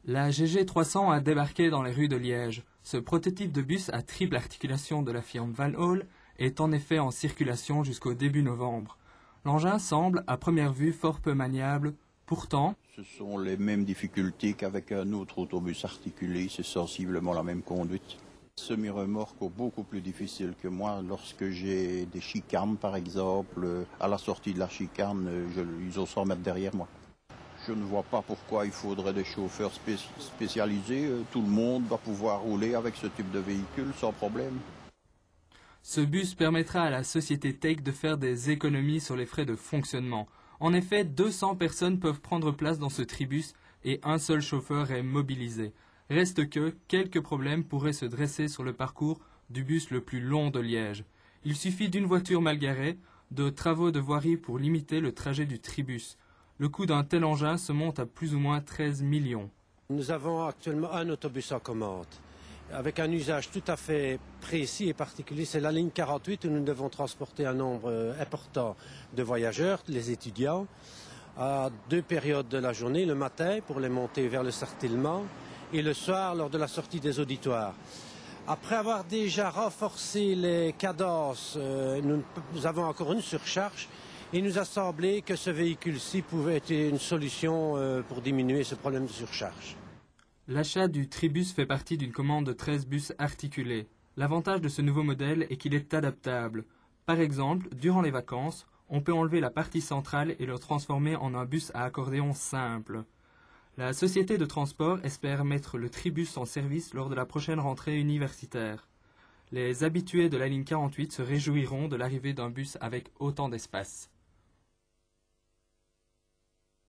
La GG 300 a débarqué dans les rues de Liège. Ce prototype de bus à triple articulation de la firme Van Hool est en effet en circulation jusqu'au début novembre. L'engin semble, à première vue, fort peu maniable. Pourtant, ce sont les mêmes difficultés qu'avec un autre autobus articulé, c'est sensiblement la même conduite. Semi-remorque beaucoup plus difficile que moi lorsque j'ai des chicanes par exemple. À la sortie de la chicane, ils osent s'en mettre derrière moi. Je ne vois pas pourquoi il faudrait des chauffeurs spécialisés. Tout le monde va pouvoir rouler avec ce type de véhicule sans problème. Ce bus permettra à la société Take de faire des économies sur les frais de fonctionnement. En effet, 200 personnes peuvent prendre place dans ce tribus et un seul chauffeur est mobilisé. Reste que quelques problèmes pourraient se dresser sur le parcours du bus le plus long de Liège. Il suffit d'une voiture mal garée, de travaux de voirie pour limiter le trajet du tribus. Le coût d'un tel engin se monte à plus ou moins 13 millions. Nous avons actuellement un autobus en commande, avec un usage tout à fait précis et particulier. C'est la ligne 48 où nous devons transporter un nombre important de voyageurs, les étudiants, à deux périodes de la journée, le matin pour les monter vers le Sartillement et le soir lors de la sortie des auditoires. Après avoir déjà renforcé les cadences, nous avons encore une surcharge. Il nous a semblé que ce véhicule-ci pouvait être une solution pour diminuer ce problème de surcharge. L'achat du Tribus fait partie d'une commande de 13 bus articulés. L'avantage de ce nouveau modèle est qu'il est adaptable. Par exemple, durant les vacances, on peut enlever la partie centrale et le transformer en un bus à accordéon simple. La société de transport espère mettre le Tribus en service lors de la prochaine rentrée universitaire. Les habitués de la ligne 48 se réjouiront de l'arrivée d'un bus avec autant d'espace.